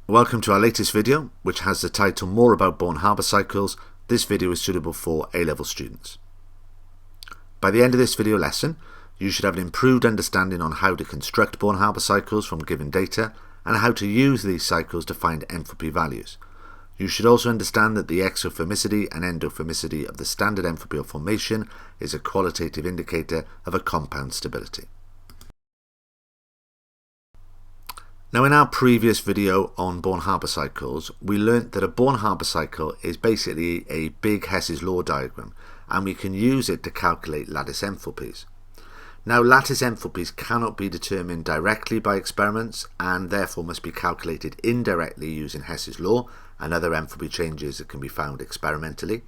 Welcome to our latest video, which has the title More About Born-Haber Cycles. This video is suitable for A-level students. By the end of this video lesson, you should have an improved understanding on how to construct Born-Haber cycles from given data and how to use these cycles to find enthalpy values. You should also understand that the exothermicity and endothermicity of the standard enthalpy of formation is a qualitative indicator of a compound stability. Now, in our previous video on Born-Haber cycles, we learnt that a Born-Haber cycle is basically a big Hess's law diagram, and we can use it to calculate lattice enthalpies. Now, lattice enthalpies cannot be determined directly by experiments and therefore must be calculated indirectly using Hess's law and other enthalpy changes that can be found experimentally.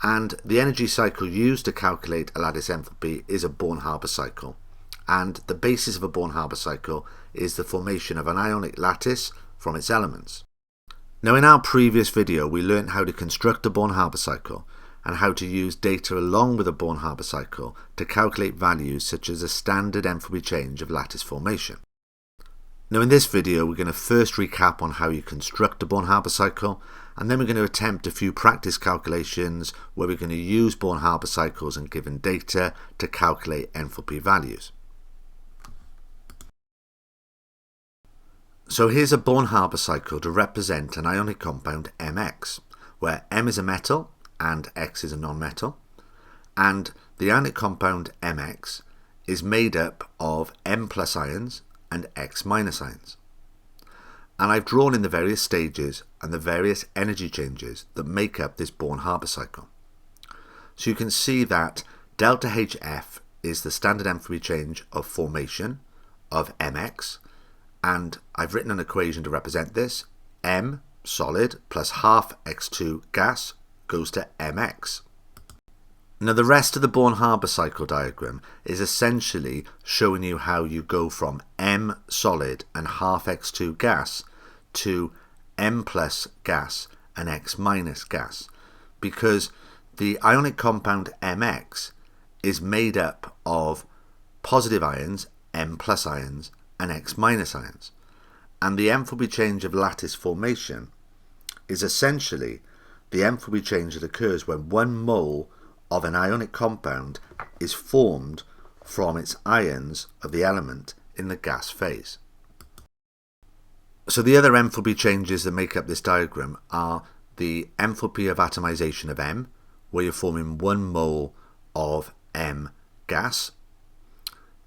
And the energy cycle used to calculate a lattice enthalpy is a Born-Haber cycle. And the basis of a Born-Haber cycle is the formation of an ionic lattice from its elements. Now, in our previous video, we learned how to construct a Born-Haber cycle and how to use data along with a Born-Haber cycle to calculate values such as a standard enthalpy change of lattice formation. Now, in this video, we're going to first recap on how you construct a Born-Haber cycle, and then we're going to attempt a few practice calculations where we're going to use Born-Haber cycles and given data to calculate enthalpy values. So here's a Born-Haber cycle to represent an ionic compound MX, where M is a metal and X is a non-metal, and the ionic compound MX is made up of M plus ions and X minus ions. And I've drawn in the various stages and the various energy changes that make up this Born-Haber cycle. So you can see that delta HF is the standard enthalpy change of formation of MX, and I've written an equation to represent this. M, solid, plus half X2 gas goes to Mx. Now, the rest of the Born-Haber cycle diagram is essentially showing you how you go from M solid and half X2 gas to M plus gas and X minus gas, because the ionic compound Mx is made up of positive ions, M plus ions, and X minus ions. And the enthalpy change of lattice formation is essentially the enthalpy change that occurs when 1 mole of an ionic compound is formed from its ions of the element in the gas phase. So the other enthalpy changes that make up this diagram are the enthalpy of atomization of M, where you're forming 1 mole of M gas,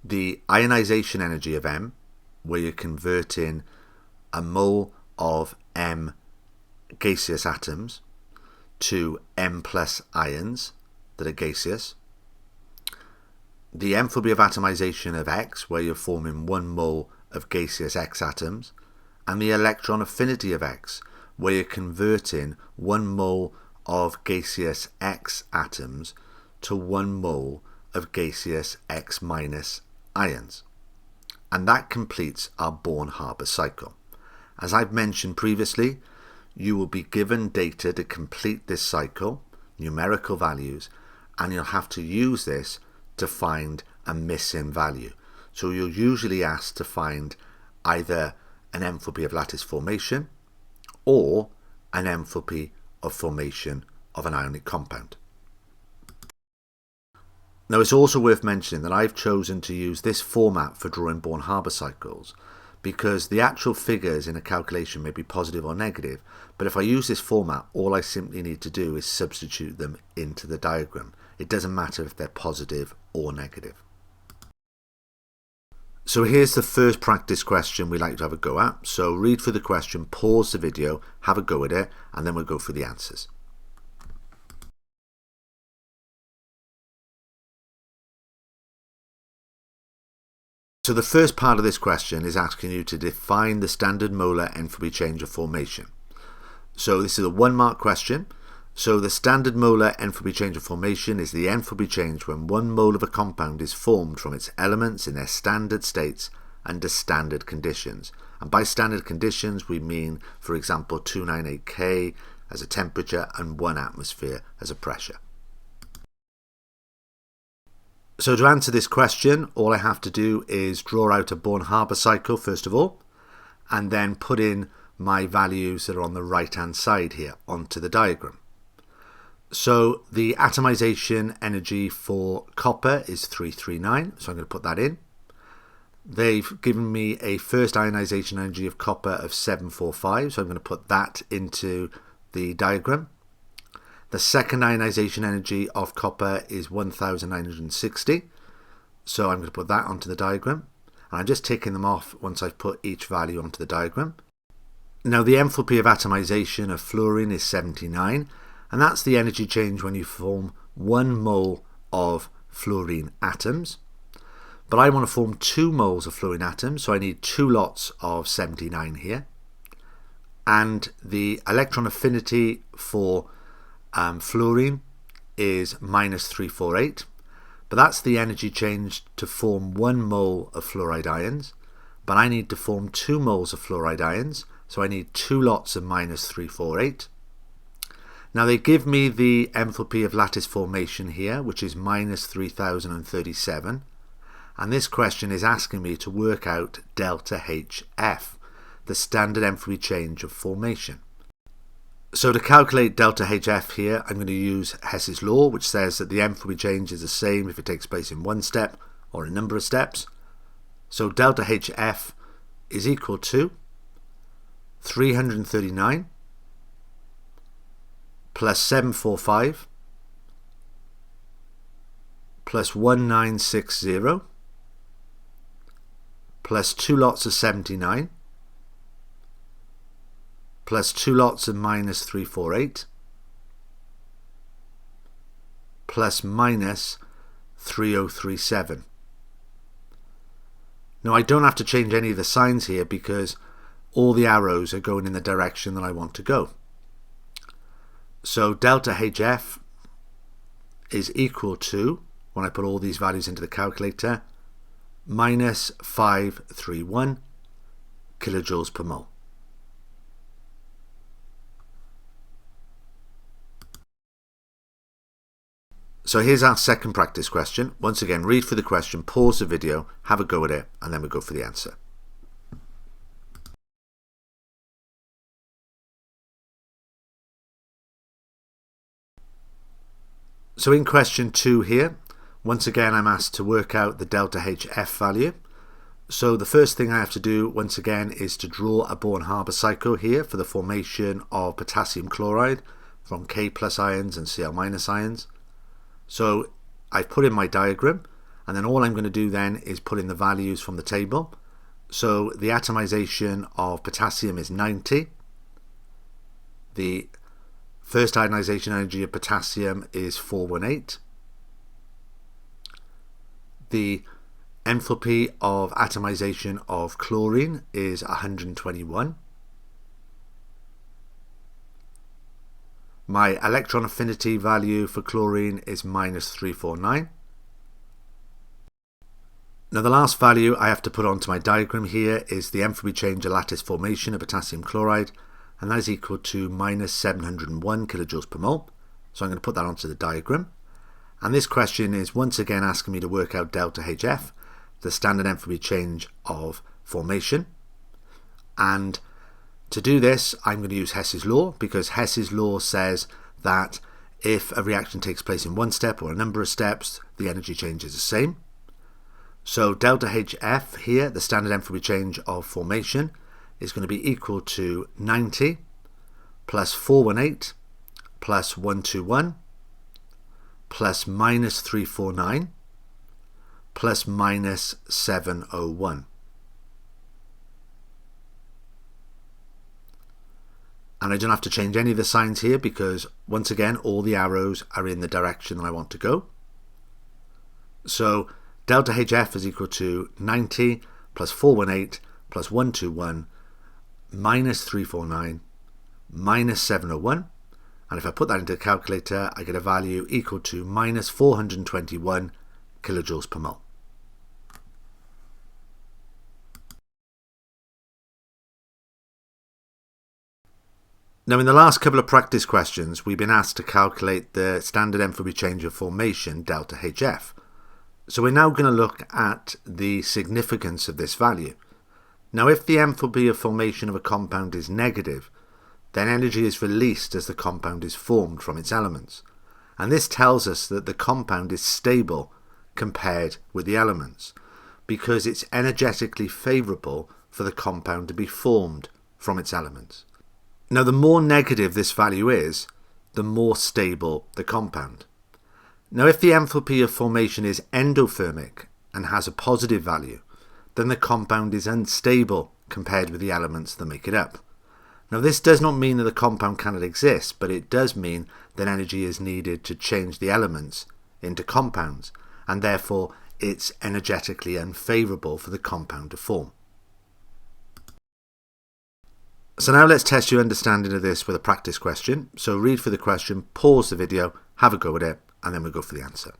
the ionization energy of M, where you're converting a mole of M gaseous atoms to M plus ions that are gaseous, the enthalpy of atomization of X, where you're forming 1 mole of gaseous X atoms, and the electron affinity of X, where you're converting 1 mole of gaseous X atoms to 1 mole of gaseous X minus ions. And that completes our Born-Haber cycle. As I've mentioned previously, you will be given data to complete this cycle, numerical values, and you'll have to use this to find a missing value. So you're usually asked to find either an enthalpy of lattice formation or an enthalpy of formation of an ionic compound. Now, it's also worth mentioning that I've chosen to use this format for drawing Born-Haber cycles because the actual figures in a calculation may be positive or negative, but if I use this format, all I simply need to do is substitute them into the diagram. It doesn't matter if they're positive or negative. So here's the first practice question we like to have a go at. So read through the question, pause the video, have a go at it, and then we'll go through the answers. So the first part of this question is asking you to define the standard molar enthalpy change of formation. So this is a 1-mark question. So the standard molar enthalpy change of formation is the enthalpy change when 1 mole of a compound is formed from its elements in their standard states under standard conditions. And by standard conditions, we mean, for example, 298 K as a temperature and 1 atmosphere as a pressure. So to answer this question, all I have to do is draw out a Born-Haber cycle first of all, and then put in my values that are on the right hand side here onto the diagram. So the atomization energy for copper is 339, so I'm going to put that in. They've given me a first ionization energy of copper of 745, so I'm going to put that into the diagram. The second ionization energy of copper is 1960, so I'm going to put that onto the diagram. And I'm just taking them off once I've put each value onto the diagram. Now the enthalpy of atomization of fluorine is 79, and that's the energy change when you form 1 mole of fluorine atoms. But I want to form 2 moles of fluorine atoms, so I need 2 lots of 79 here. And the electron affinity for fluorine is -348, but that's the energy change to form 1 mole of fluoride ions. But I need to form 2 moles of fluoride ions, so I need 2 lots of -348. Now they give me the enthalpy of lattice formation here, which is -3037. And this question is asking me to work out delta HF, the standard enthalpy change of formation. So to calculate delta HF here, I'm going to use Hess's law, which says that the enthalpy change is the same if it takes place in one step or a number of steps. So delta HF is equal to 339 plus 745 plus 1960 plus 2 lots of 79 plus 2 lots of -348 plus -3037. Now I don't have to change any of the signs here because all the arrows are going in the direction that I want to go. So delta HF is equal to, when I put all these values into the calculator, -531 kilojoules per mole. So here's our second practice question. Once again, read through the question, pause the video, have a go at it, and then we'll go for the answer. So in question 2 here, once again I'm asked to work out the delta HF value. So the first thing I have to do once again is to draw a Born-Haber cycle here for the formation of potassium chloride from K+ ions and Cl- ions. So I've put in my diagram, and then all I'm going to do then is put in the values from the table. So the atomization of potassium is 90. The first ionization energy of potassium is 418. The enthalpy of atomization of chlorine is 121. My electron affinity value for chlorine is -349. Now the last value I have to put onto my diagram here is the enthalpy change of lattice formation of potassium chloride, and that is equal to -701 kilojoules per mole. So I'm going to put that onto the diagram. And this question is once again asking me to work out delta HF, the standard enthalpy change of formation. And to do this, I'm going to use Hess's law, because Hess's law says that if a reaction takes place in one step or a number of steps, the energy change is the same. So delta HF here, the standard enthalpy change of formation, is going to be equal to 90 plus 418 plus 121 plus -349 plus -701. And I don't have to change any of the signs here because once again all the arrows are in the direction that I want to go. So delta HF is equal to 90 plus 418 plus 121 -349 -701. And if I put that into the calculator, I get a value equal to -421 kilojoules per mole. Now in the last couple of practice questions, we've been asked to calculate the standard enthalpy change of formation, delta HF. So we're now going to look at the significance of this value. Now, if the enthalpy of formation of a compound is negative, then energy is released as the compound is formed from its elements. And this tells us that the compound is stable compared with the elements, because it's energetically favourable for the compound to be formed from its elements. Now, the more negative this value is, the more stable the compound. Now, if the enthalpy of formation is endothermic and has a positive value, then the compound is unstable compared with the elements that make it up. Now, this does not mean that the compound cannot exist, but it does mean that energy is needed to change the elements into compounds, and therefore it's energetically unfavourable for the compound to form. So now let's test your understanding of this with a practice question. So read for the question, pause the video, have a go at it, and then we'll go for the answer.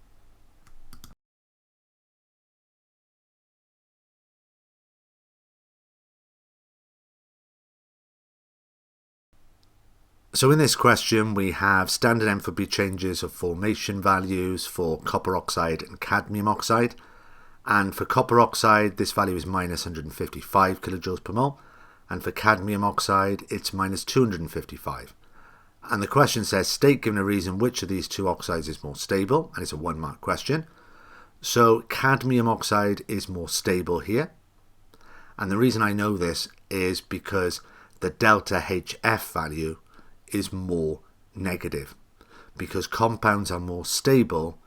So in this question we have standard enthalpy changes of formation values for copper oxide and cadmium oxide. And for copper oxide this value is minus 155 kilojoules per mole, and for cadmium oxide it's minus 255. And the question says state, given a reason, which of these two oxides is more stable, and it's a 1-mark question. So cadmium oxide is more stable here, and the reason I know this is because the delta HF value is more negative, because compounds are more stable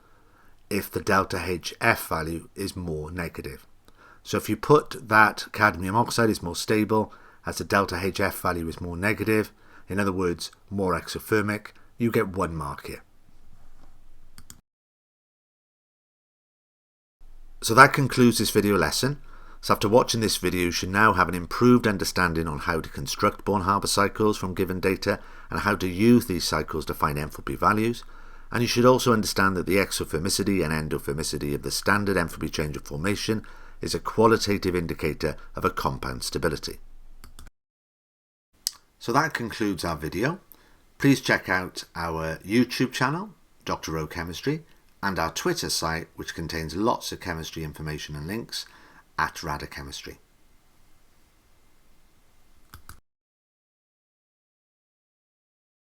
if the delta HF value is more negative. So if you put that cadmium oxide is more stable as the delta HF value is more negative, in other words more exothermic, you get 1 mark here. So that concludes this video lesson. So after watching this video, you should now have an improved understanding on how to construct Born-Haber cycles from given data and how to use these cycles to find enthalpy values. And you should also understand that the exothermicity and endothermicity of the standard enthalpy change of formation is a qualitative indicator of a compound stability. So that concludes our video. Please check out our YouTube channel, Dr. O Chemistry, and our Twitter site, which contains lots of chemistry information and links, @RadaChemistry.